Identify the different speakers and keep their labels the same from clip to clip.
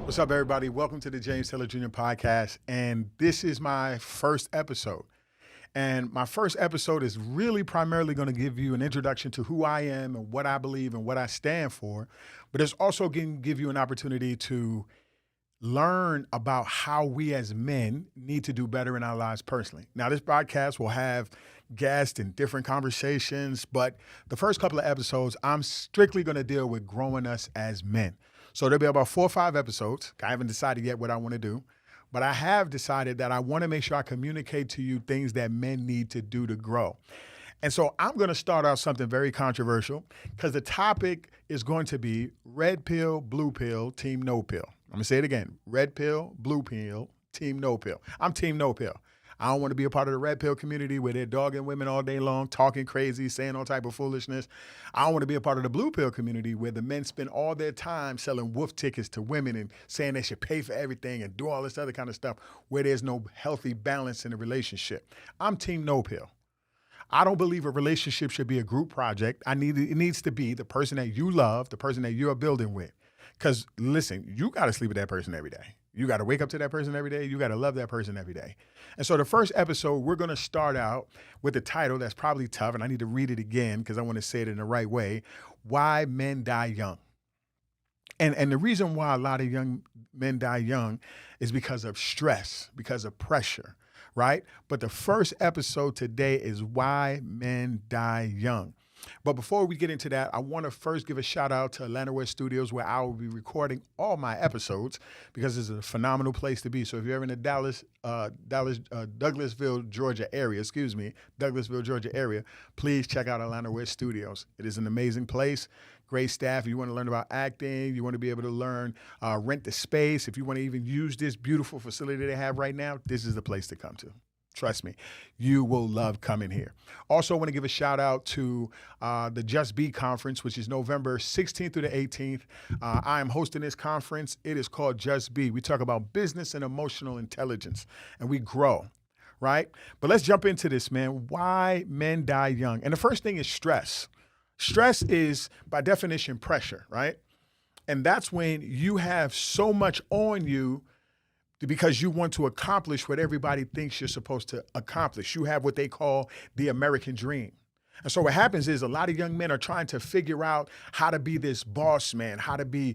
Speaker 1: What's up, everybody? Welcome to the James Taylor Jr. podcast. And this is my first episode. And my first episode is really primarily going to give you an introduction to who I am and what I believe and what I stand for. But it's also going to give you an opportunity to learn about how we as men need to do better in our lives personally. Now, this podcast will have guests and different conversations, but the first couple of episodes, I'm strictly going to deal with growing us as men. So there'll be about 4 or 5 episodes. I haven't decided yet what I want to do, but I have decided that I want to make sure I communicate to you things that men need to do to grow. And so I'm going to start out something very controversial because the topic is going to be red pill, blue pill, team no pill. I'm going to say it again. Red pill, blue pill, team no pill. I'm team no pill. I don't want to be a part of the red pill community where they're dogging women all day long, talking crazy, saying all type of foolishness. I don't want to be a part of the blue pill community where the men spend all their time selling wolf tickets to women and saying they should pay for everything and do all this other kind of stuff where there's no healthy balance in the relationship. I'm team no pill. I don't believe a relationship should be a group project. It needs to be the person that you love, the person that you're building with. Because listen, you got to sleep with that person every day. You got to wake up to that person every day. You got to love that person every day. And so the first episode, we're going to start out with the title that's probably tough, and I need to read it again because I want to say it in the right way. Why Men Die Young. And the reason why a lot of young men die young is because of stress, because of pressure, right? But the first episode today is why men die young. But before we get into that, I want to first give a shout out to Atlanta West Studios, where I will be recording all my episodes because it's a phenomenal place to be. So if you're ever in the Douglasville, Georgia area, please check out Atlanta West Studios. It is an amazing place. Great staff. If you want to learn about acting, you want to be able to learn, rent the space. If you want to even use this beautiful facility they have right now, this is the place to come to. Trust me, you will love coming here. Also, I want to give a shout out to the Just Be Conference, which is November 16th through the 18th. I am hosting this conference. It is called Just Be. We talk about business and emotional intelligence, and we grow, right? But let's jump into this, man. Why men die young? And the first thing is stress. Stress is, by definition, pressure, right? And that's when you have so much on you because you want to accomplish what everybody thinks you're supposed to accomplish. You have what they call the American dream. And so what happens is a lot of young men are trying to figure out how to be this boss man, how to be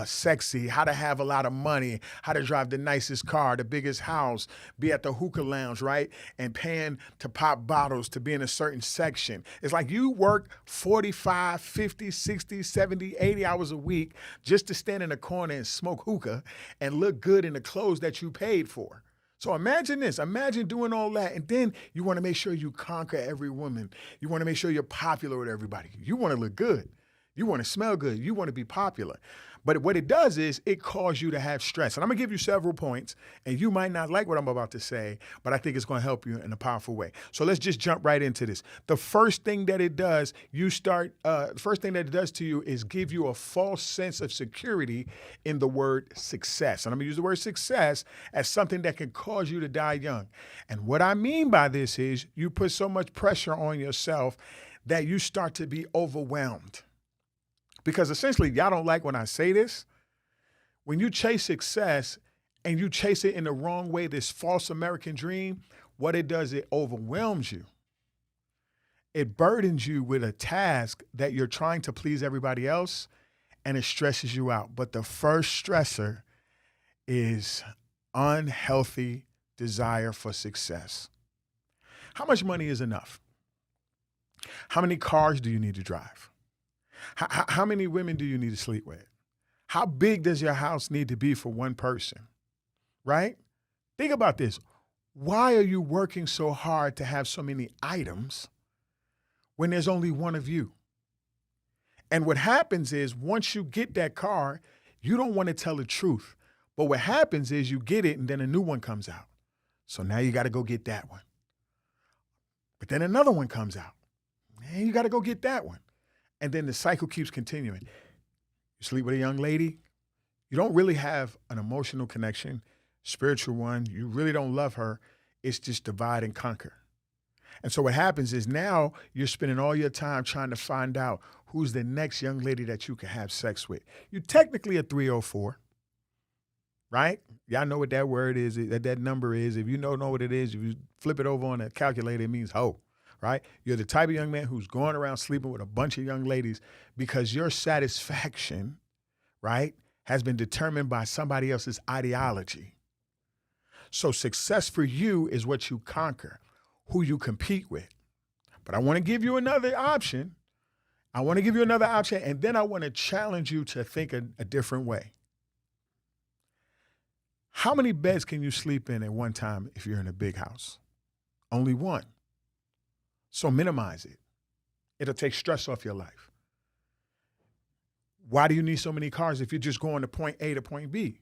Speaker 1: sexy, how to have a lot of money, how to drive the nicest car, the biggest house, be at the hookah lounge, right? And paying to pop bottles, to be in a certain section. It's like you work 45, 50, 60, 70, 80 hours a week just to stand in a corner and smoke hookah and look good in the clothes that you paid for. So imagine this. Imagine doing all that, and then you want to make sure you conquer every woman. You want to make sure you're popular with everybody. You want to look good. You want to smell good. You want to be popular. But what it does is it causes you to have stress. And I'm going to give you several points, and you might not like what I'm about to say, but I think it's going to help you in a powerful way. So let's just jump right into this. The first thing that it does, the first thing that it does to you is give you a false sense of security in the word success. And I'm going to use the word success as something that can cause you to die young. And what I mean by this is you put so much pressure on yourself that you start to be overwhelmed. Because essentially, y'all don't like when I say this. When you chase success and you chase it in the wrong way, this false American dream, what it does, it overwhelms you. It burdens you with a task that you're trying to please everybody else, and it stresses you out. But the first stressor is unhealthy desire for success. How much money is enough? How many cars do you need to drive? How many women do you need to sleep with? How big does your house need to be for one person, right? Think about this. Why are you working so hard to have so many items when there's only one of you? And what happens is once you get that car, you don't want to tell the truth. But what happens is you get it and then a new one comes out. So now you got to go get that one. But then another one comes out. And you got to go get that one. And then the cycle keeps continuing. You sleep with a young lady. You don't really have an emotional connection, spiritual one. You really don't love her. It's just divide and conquer. And so what happens is now you're spending all your time trying to find out who's the next young lady that you can have sex with. You're technically a 304, right? Y'all know what that word is, that number is. If you don't know what it is, if you flip it over on a calculator, it means hoe, right? You're the type of young man who's going around sleeping with a bunch of young ladies because your satisfaction, right, has been determined by somebody else's ideology. So success for you is what you conquer, who you compete with. But I want to give you another option. And then I want to challenge you to think a different way. How many beds can you sleep in at one time if you're in a big house? Only one. So minimize it. It'll take stress off your life. Why do you need so many cars if you're just going to point A to point B?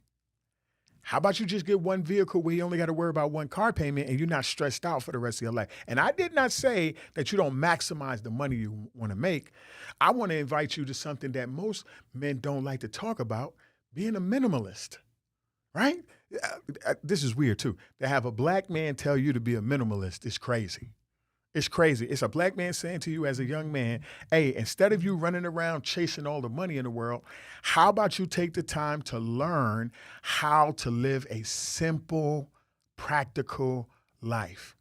Speaker 1: How about you just get one vehicle where you only got to worry about one car payment and you're not stressed out for the rest of your life? And I did not say that you don't maximize the money you want to make. I want to invite you to something that most men don't like to talk about, being a minimalist, right? This is weird too. To have a black man tell you to be a minimalist is crazy. It's crazy. It's a black man saying to you as a young man, hey, instead of you running around chasing all the money in the world, how about you take the time to learn how to live a simple, practical life?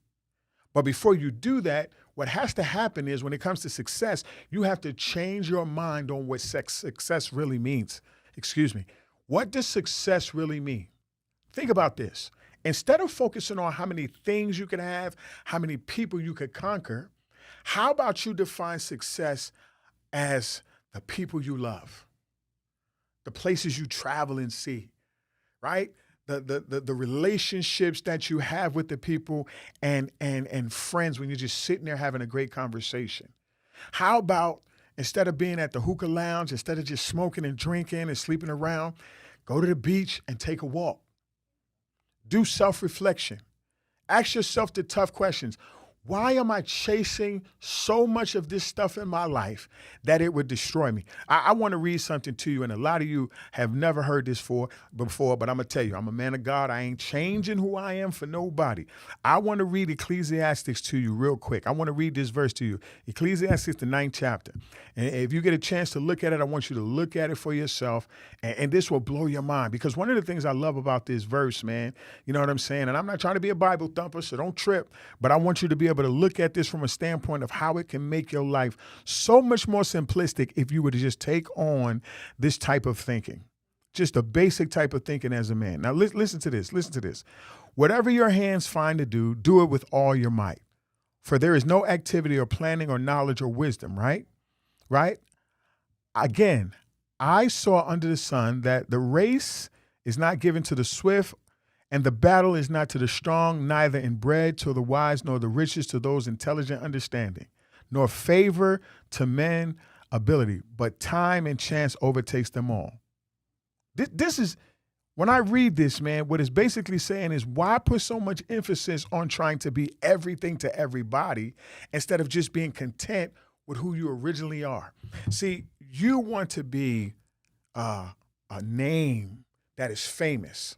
Speaker 1: But before you do that, what has to happen is when it comes to success, you have to change your mind on what success really means. Excuse me. What does success really mean? Think about this. Instead of focusing on how many things you could have, how many people you could conquer, how about you define success as the people you love, the places you travel and see, right? The relationships that you have with the people and friends when you're just sitting there having a great conversation. How about instead of being at the hookah lounge, instead of just smoking and drinking and sleeping around, go to the beach and take a walk. Do self-reflection. Ask yourself the tough questions. Why am I chasing so much of this stuff in my life that it would destroy me? I want to read something to you, and a lot of you have never heard this before, but I'm going to tell you, I'm a man of God. I ain't changing who I am for nobody. I want to read Ecclesiastes to you real quick. I want to read this verse to you. Ecclesiastes, the 9th chapter. And if you get a chance to look at it, I want you to look at it for yourself, and this will blow your mind. Because one of the things I love about this verse, man, you know what I'm saying? And I'm not trying to be a Bible thumper, so don't trip, but I want you to be able to look at this from a standpoint of how it can make your life so much more simplistic if you were to just take on this type of thinking, just a basic type of thinking as a man. Now, listen to this. Listen to this. Whatever your hands find to do, do it with all your might. For there is no activity or planning or knowledge or wisdom, right? Right? Again, I saw under the sun that the race is not given to the swift, and the battle is not to the strong, neither in bread to the wise, nor the riches to those intelligent understanding, nor favor to men ability, but time and chance overtakes them all. This is, when I read this, man, what it's basically saying is why put so much emphasis on trying to be everything to everybody instead of just being content with who you originally are? See, you want to be a name that is famous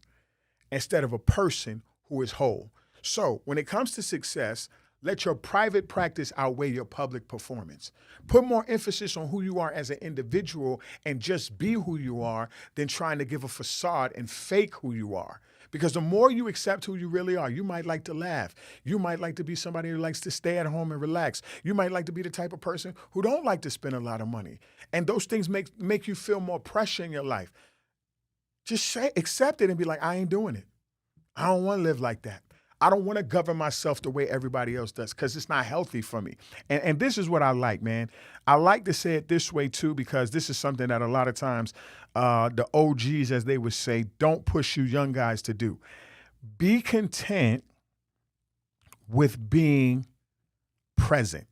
Speaker 1: instead of a person who is whole. So when it comes to success, let your private practice outweigh your public performance. Put more emphasis on who you are as an individual and just be who you are than trying to give a facade and fake who you are. Because the more you accept who you really are, you might like to laugh. You might like to be somebody who likes to stay at home and relax. You might like to be the type of person who don't like to spend a lot of money. And those things make you feel more pressure in your life. Just accept it and be like, I ain't doing it. I don't want to live like that. I don't want to govern myself the way everybody else does because it's not healthy for me. And this is what I like, man. I like to say it this way, too, because this is something that a lot of times the OGs, as they would say, don't push you young guys to do. Be content with being present.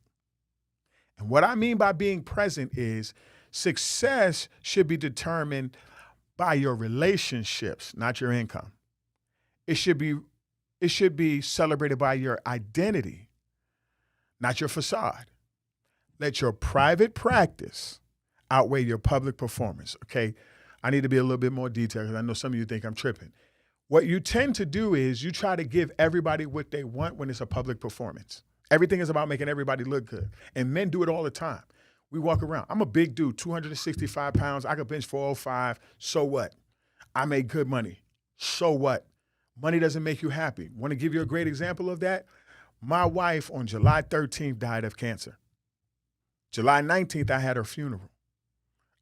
Speaker 1: And what I mean by being present is success should be determined by your relationships, not your income. It should be celebrated by your identity, not your facade. Let your private practice outweigh your public performance, okay? I need to be a little bit more detailed because I know some of you think I'm tripping. What you tend to do is you try to give everybody what they want when it's a public performance. Everything is about making everybody look good. And men do it all the time. We walk around. I'm a big dude, 265 pounds. I could bench 405. So what? I make good money. So what? Money doesn't make you happy. Want to give you a great example of that? My wife on July 13th died of cancer. July 19th, I had her funeral.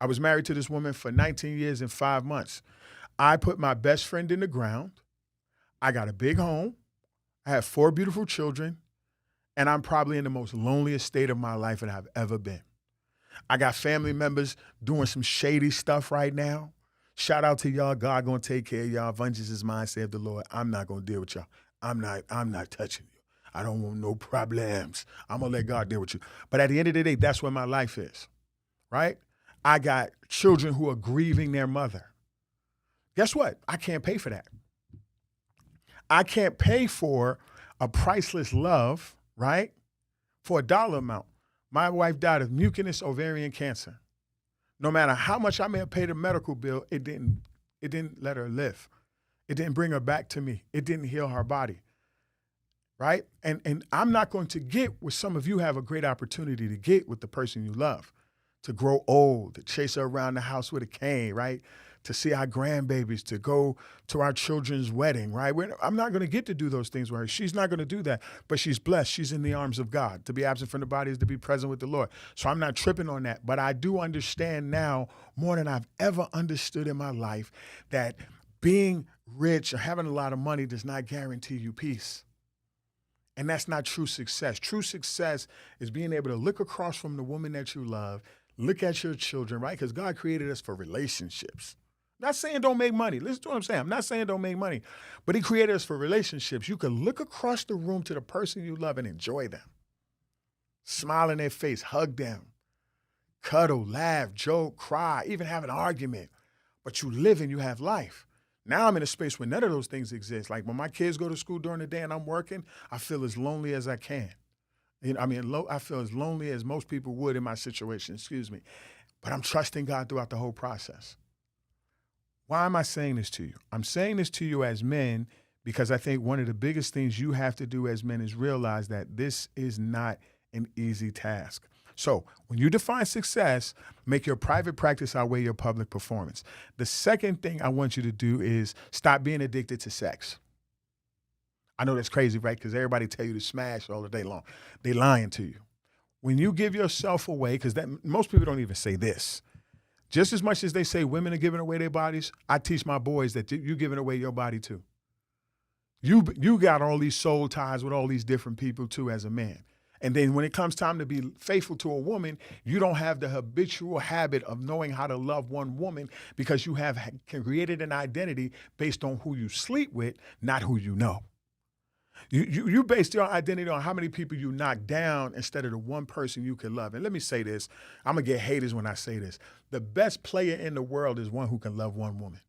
Speaker 1: I was married to this woman for 19 years and 5 months. I put my best friend in the ground. I got a big home. I have 4 beautiful children, and I'm probably in the most loneliest state of my life that I've ever been. I got family members doing some shady stuff right now. Shout out to y'all. God gonna take care of y'all. Vengeance is mine, saith the Lord. I'm not gonna deal with y'all. I'm not touching you. I don't want no problems. I'm gonna let God deal with you. But at the end of the day, that's where my life is, right? I got children who are grieving their mother. Guess what? I can't pay for that. I can't pay for a priceless love, right? For a dollar amount. My wife died of mucinous ovarian cancer. No matter how much I may have paid a medical bill, it didn't let her live. It didn't bring her back to me. It didn't heal her body, right? And I'm not going to get what some of you have a great opportunity to get with the person you love, to grow old, to chase her around the house with a cane, right? To see our grandbabies, to go to our children's wedding, right? I'm not going to get to do those things with her. She's not going to do that, but she's blessed. She's in the arms of God. To be absent from the body is to be present with the Lord. So I'm not tripping on that, but I do understand now more than I've ever understood in my life that being rich or having a lot of money does not guarantee you peace. And that's not true success. True success is being able to look across from the woman that you love, look at your children, right? Because God created us for relationships. Not saying don't make money. Listen to what I'm saying. I'm not saying don't make money, but he created us for relationships. You can look across the room to the person you love and enjoy them. Smile in their face, hug them, cuddle, laugh, joke, cry, even have an argument. But you live and you have life. Now I'm in a space where none of those things exist. Like when my kids go to school during the day and I'm working, I feel as lonely as I can. I feel as lonely as most people would in my situation, But I'm trusting God throughout the whole process. Why am I saying this to you? I'm saying this to you as men because I think one of the biggest things you have to do as men is realize that this is not an easy task. So when you define success, make your private practice outweigh your public performance. The second thing I want you to do is stop being addicted to sex. I know that's crazy, right? Because everybody tell you to smash all the day long. They lying to you. When you give yourself away, because most people don't even say this. Just as much as they say women are giving away their bodies, I teach my boys that you're giving away your body too. You got all these soul ties with all these different people too as a man. And then when it comes time to be faithful to a woman, you don't have the habitual habit of knowing how to love one woman because you have created an identity based on who you sleep with, not who you know. You based your identity on how many people you knock down instead of the one person you can love. And let me say this. I'm going to get haters when I say this. The best player in the world is one who can love one woman.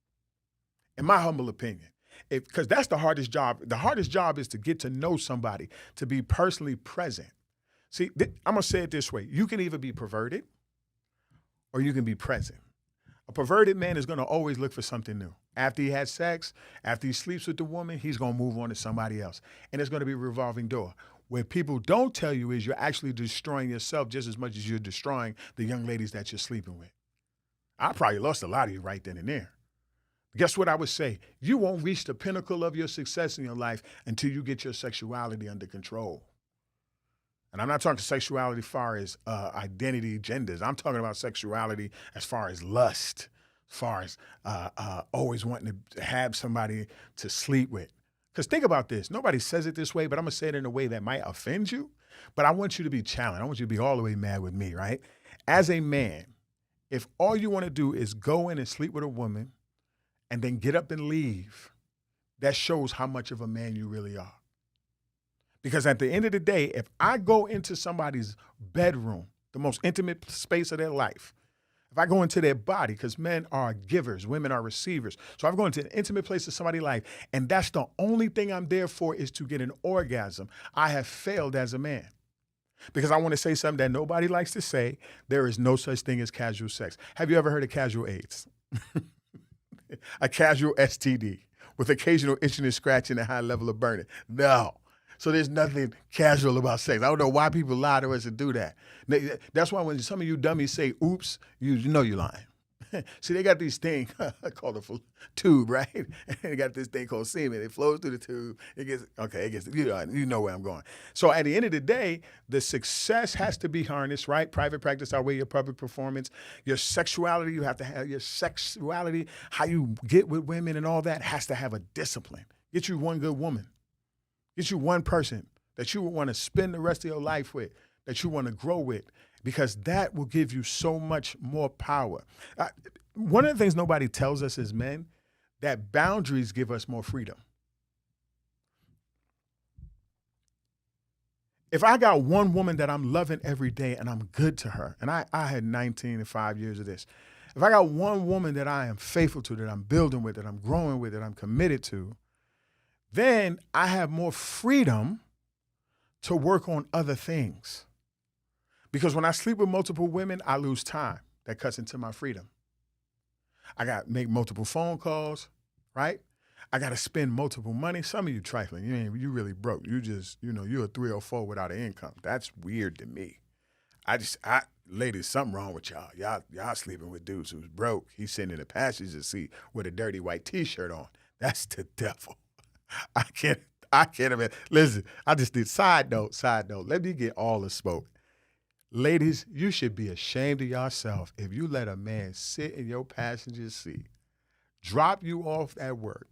Speaker 1: In my humble opinion. Because that's the hardest job. The hardest job is to get to know somebody, to be personally present. See, I'm going to say it this way. You can either be perverted or you can be present. A perverted man is going to always look for something new. After he has sex, after he sleeps with the woman, he's going to move on to somebody else. And it's going to be a revolving door. What people don't tell you is you're actually destroying yourself just as much as you're destroying the young ladies that you're sleeping with. I probably lost a lot of you right then and there. Guess what I would say? You won't reach the pinnacle of your success in your life until you get your sexuality under control. And I'm not talking sexuality as far as identity, genders. I'm talking about sexuality as far as lust, as far as always wanting to have somebody to sleep with. Because think about this. Nobody says it this way, but I'm going to say it in a way that might offend you. But I want you to be challenged. I want you to be all the way mad with me, right? As a man, if all you want to do is go in and sleep with a woman and then get up and leave, that shows how much of a man you really are. Because at the end of the day, if I go into somebody's bedroom, the most intimate space of their life, if I go into their body, because men are givers, women are receivers. So if I go into an intimate place of somebody's life, and that's the only thing I'm there for is to get an orgasm, I have failed as a man. Because I want to say something that nobody likes to say. There is no such thing as casual sex. Have you ever heard of casual AIDS? A casual STD with occasional itching and scratching and high level of burning. No. So there's nothing casual about sex. I don't know why people lie to us and do that. That's why when some of you dummies say, oops, you know you're lying. See, they got these things called a tube, right? And they got this thing called semen. It flows through the tube. You know where I'm going. So at the end of the day, the success has to be harnessed, right? Private practice outweigh your public performance. Your sexuality, you have to have your sexuality, how you get with women and all that has to have a discipline. Get you one good woman. Get you one person that you would want to spend the rest of your life with, that you want to grow with, because that will give you so much more power. One of the things nobody tells us as men, that boundaries give us more freedom. If I got one woman that I'm loving every day and I'm good to her, and I had 19 and 5 years of this, if I got one woman that I am faithful to, that I'm building with, that I'm growing with, that I'm committed to, then I have more freedom to work on other things. Because when I sleep with multiple women, I lose time. That cuts into my freedom. I got to make multiple phone calls, right? I got to spend multiple money. Some of you trifling. You really broke. You just, you're a 304 without an income. That's weird to me. Ladies, something wrong with y'all. Y'all sleeping with dudes who's broke. He's sitting in the passenger seat with a dirty white T-shirt on. That's the devil. I can't imagine. Listen, I just did side note. Let me get all the smoke. Ladies, you should be ashamed of yourself if you let a man sit in your passenger seat, drop you off at work,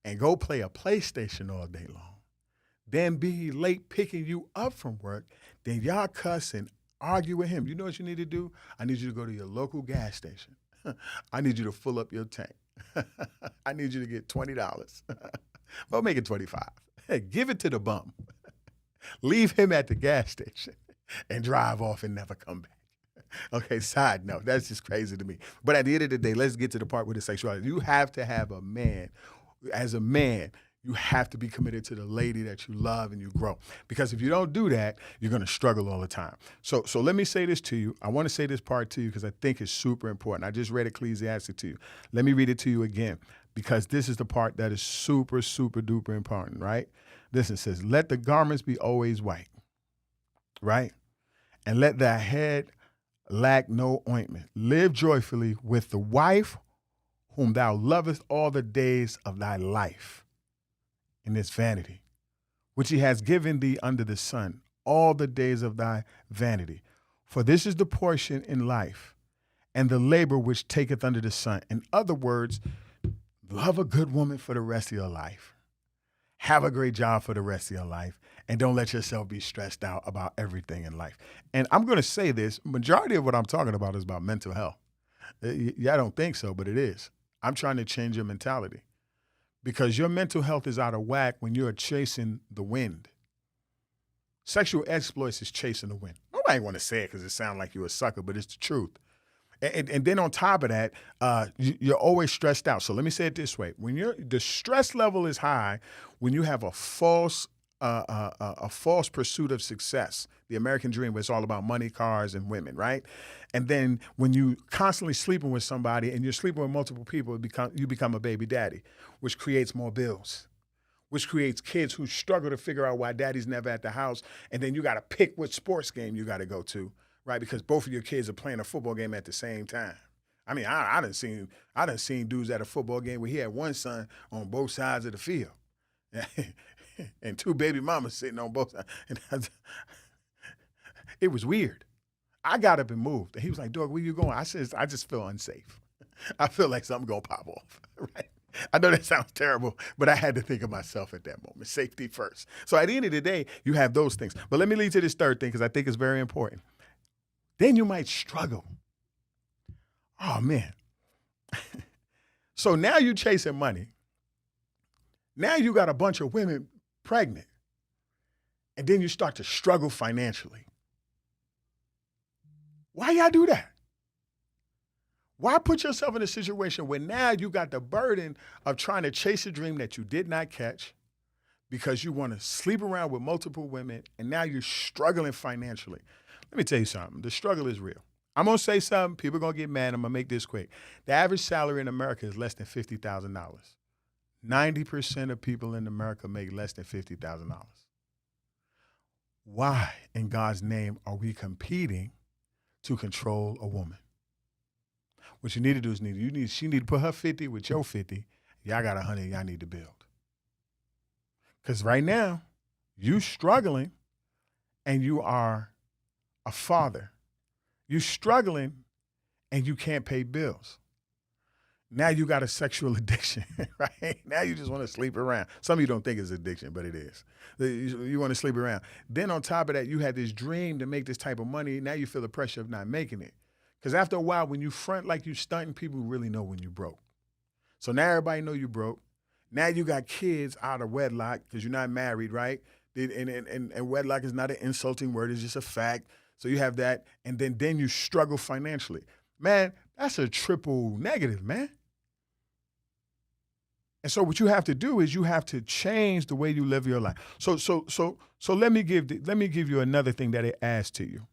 Speaker 1: and go play a PlayStation all day long, then be late picking you up from work, then y'all cuss and argue with him. You know what you need to do? I need you to go to your local gas station. I need you to fill up your tank. I need you to get $20. Well, make it 25. Give it to the bum. Leave him at the gas station and drive off and never come back. Okay, side note, that's just crazy to me. But at the end of the day, let's get to the part with the sexuality. You have to have a man. As a man, you have to be committed to the lady that you love and you grow. Because if you don't do that, you're going to struggle all the time. So let me say this to you. I want to say this part to you because I think it's super important. I just read Ecclesiastes to you. Let me read it to you again because this is the part that is super, super duper important, right? Listen, it says, let the garments be always white, right? And let thy head lack no ointment. Live joyfully with the wife whom thou lovest all the days of thy life in this vanity, which he has given thee under the sun, all the days of thy vanity. For this is the portion in life and the labor which taketh under the sun. In other words, love a good woman for the rest of your life. Have a great job for the rest of your life. And don't let yourself be stressed out about everything in life. And I'm going to say this, majority of what I'm talking about is about mental health. Yeah, I don't think so, but it is. I'm trying to change your mentality because your mental health is out of whack when you're chasing the wind. Sexual exploits is chasing the wind. Nobody want to say it because it sounds like you're a sucker, but it's the truth. And then on top of that, you're always stressed out. So let me say it this way. When the stress level is high, when you have a false pursuit of success, the American dream, where it's all about money, cars, and women, right? And then when you constantly sleeping with somebody and you're sleeping with multiple people, you become a baby daddy, which creates more bills, which creates kids who struggle to figure out why daddy's never at the house. And then you got to pick what sports game you got to go to, right? Because both of your kids are playing a football game at the same time. I mean, I done seen dudes at a football game where he had one son on both sides of the field. And two baby mamas sitting on both sides. And it was weird. I got up and moved. And he was like, dog, where you going? I said, I just feel unsafe. I feel like something going to pop off, right? I know that sounds terrible, but I had to think of myself at that moment. Safety first. So at the end of the day, you have those things. But let me lead to this third thing because I think it's very important. Then you might struggle. Oh, man. So now you're chasing money. Now you got a bunch of women pregnant. And then you start to struggle financially. Why y'all do that? Why put yourself in a situation where now you got the burden of trying to chase a dream that you did not catch because you want to sleep around with multiple women and now you're struggling financially? Let me tell you something. The struggle is real. I'm going to say something. People are going to get mad. I'm going to make this quick. The average salary in America is less than $50,000. 90% of people in America make less than $50,000. Why, in God's name, are we competing to control a woman? What you need to do is she need to put her 50 with your 50. Y'all got 100 y'all need to build. Because right now, you struggling and you are a father. You struggling and you can't pay bills. Now you got a sexual addiction, right? Now you just want to sleep around. Some of you don't think it's addiction, but it is. You want to sleep around. Then on top of that, you had this dream to make this type of money. Now you feel the pressure of not making it. Because after a while, when you front like you stunting, people really know when you broke. So now everybody know you broke. Now you got kids out of wedlock because you're not married, right? And wedlock is not an insulting word. It's just a fact. So you have that. And then you struggle financially. Man, that's a triple negative, man. And so what you have to do is you have to change the way you live your life. So let me give you another thing that it adds to you.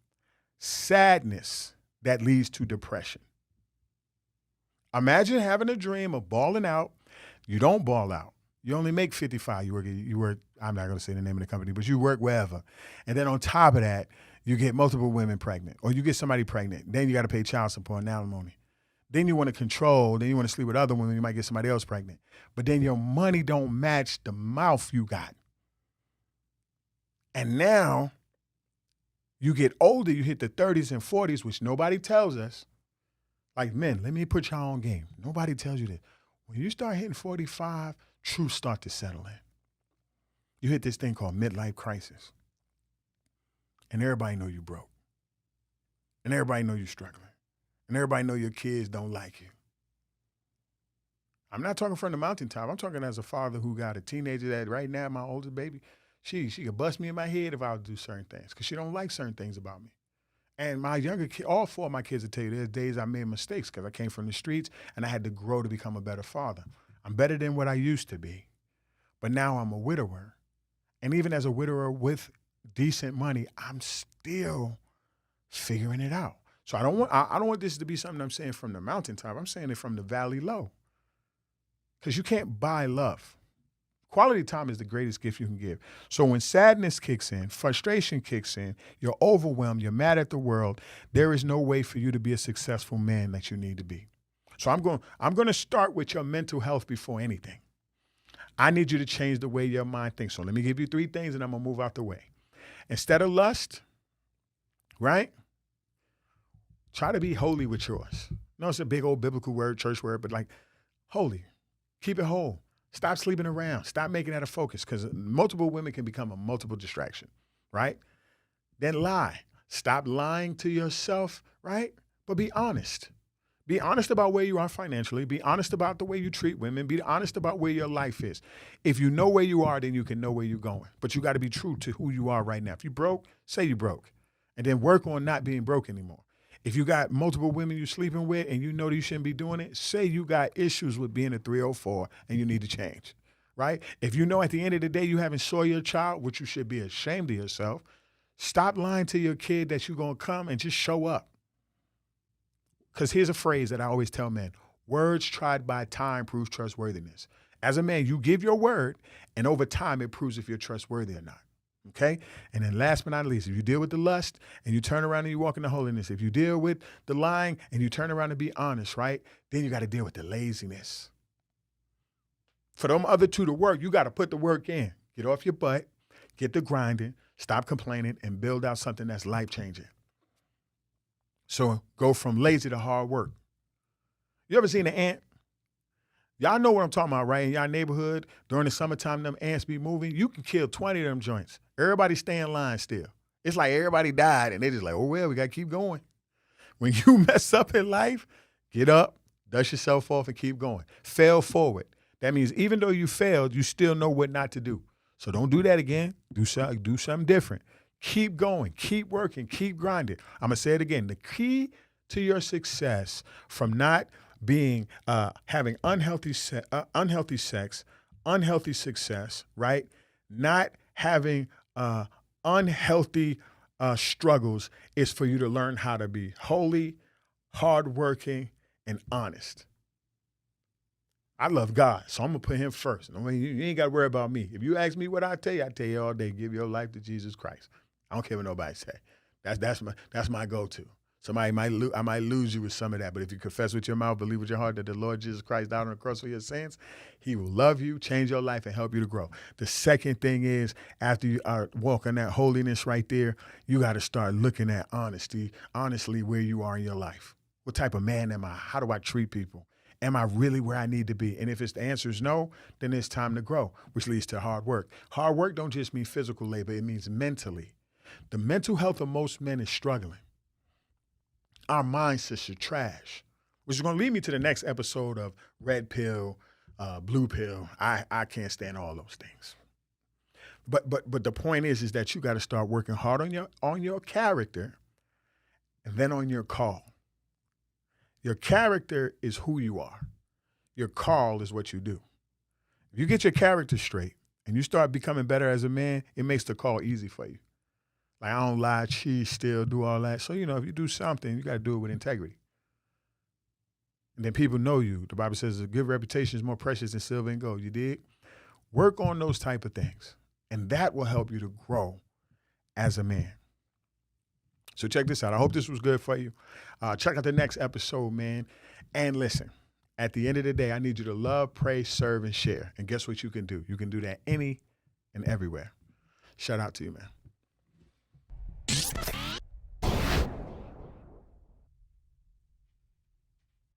Speaker 1: Sadness that leads to depression. Imagine having a dream of balling out. You don't ball out. You only make 55. You work, I'm not going to say the name of the company, but you work wherever. And then on top of that, you get multiple women pregnant, or you get somebody pregnant. Then you got to pay child support and alimony. Then you want to control. Then you want to sleep with other women. You might get somebody else pregnant. But then your money don't match the mouth you got. And now you get older. You hit the 30s and 40s, which nobody tells us. Like, men, let me put y'all on game. Nobody tells you this. When you start hitting 45, truths start to settle in. You hit this thing called midlife crisis. And everybody know you broke. And everybody know you're struggling. And everybody know your kids don't like you. I'm not talking from the mountaintop. I'm talking as a father who got a teenager that right now, my oldest baby, she could bust me in my head if I would do certain things because she don't like certain things about me. And my younger kid, all four of my kids will tell you there's days I made mistakes because I came from the streets and I had to grow to become a better father. I'm better than what I used to be. But now I'm a widower. And even as a widower with decent money, I'm still figuring it out. So I don't want this to be something I'm saying from the mountaintop. I'm saying it from the valley low. Because you can't buy love. Quality time is the greatest gift you can give. So when sadness kicks in, frustration kicks in, you're overwhelmed, you're mad at the world, there is no way for you to be a successful man that you need to be. So I'm going to start with your mental health before anything. I need you to change the way your mind thinks. So let me give you 3 things and I'm going to move out the way. Instead of lust, right? Try to be holy with yours. No, it's a big old biblical word, church word, but like holy. Keep it whole. Stop sleeping around. Stop making that a focus because multiple women can become a multiple distraction, right? Then lie. Stop lying to yourself, right? But be honest. Be honest about where you are financially. Be honest about the way you treat women. Be honest about where your life is. If you know where you are, then you can know where you're going. But you got to be true to who you are right now. If you broke, say you broke. And then work on not being broke anymore. If you got multiple women you're sleeping with and you know that you shouldn't be doing it, say you got issues with being a 304 and you need to change, right? If you know at the end of the day you haven't saw your child, which you should be ashamed of yourself, stop lying to your kid that you're going to come and just show up. Because here's a phrase that I always tell men, words tried by time proves trustworthiness. As a man, you give your word and over time it proves if you're trustworthy or not. Okay? And then last but not least, if you deal with the lust and you turn around and you walk into holiness, if you deal with the lying and you turn around and be honest, right? Then you got to deal with the laziness. For them other 2 to work, you got to put the work in. Get off your butt, get the grinding, stop complaining, and build out something that's life-changing. So go from lazy to hard work. You ever seen an ant? Y'all know what I'm talking about, right? In y'all neighborhood, during the summertime, them ants be moving. You can kill 20 of them joints. Everybody stay in line still. It's like everybody died, and they just like, oh, well, we got to keep going. When you mess up in life, get up, dust yourself off, and keep going. Fail forward. That means even though you failed, you still know what not to do. So don't do that again. Do something different. Keep going. Keep working. Keep grinding. I'm going to say it again. The key to your success from not being having unhealthy sex, unhealthy success, right? Not having unhealthy struggles is for you to learn how to be holy, hardworking, and honest. I love God, so I'm going to put him first. I mean, you ain't got to worry about me. If you ask me what I tell you all day, give your life to Jesus Christ. I don't care what nobody say. That's my go-to. I might lose you with some of that, but if you confess with your mouth, believe with your heart that the Lord Jesus Christ died on the cross for your sins, he will love you, change your life, and help you to grow. The second thing is, after you are walking that holiness right there, you got to start looking at honestly where you are in your life. What type of man am I? How do I treat people? Am I really where I need to be? And if the answer is no, then it's time to grow, which leads to hard work. Hard work don't just mean physical labor, it means mentally. The mental health of most men is struggling. Our mindsets are trash, which is going to lead me to the next episode of Red Pill, Blue Pill. I can't stand all those things. But the point is that you got to start working hard on your character and then on your call. Your character is who you are. Your call is what you do. If you get your character straight and you start becoming better as a man, it makes the call easy for you. Like, I don't lie, cheat, steal, do all that. So, if you do something, you got to do it with integrity. And then people know you. The Bible says a good reputation is more precious than silver and gold. You dig? Work on those type of things. And that will help you to grow as a man. So check this out. I hope this was good for you. Check out the next episode, man. And listen, at the end of the day, I need you to love, pray, serve, and share. And guess what you can do? You can do that any and everywhere. Shout out to you, man.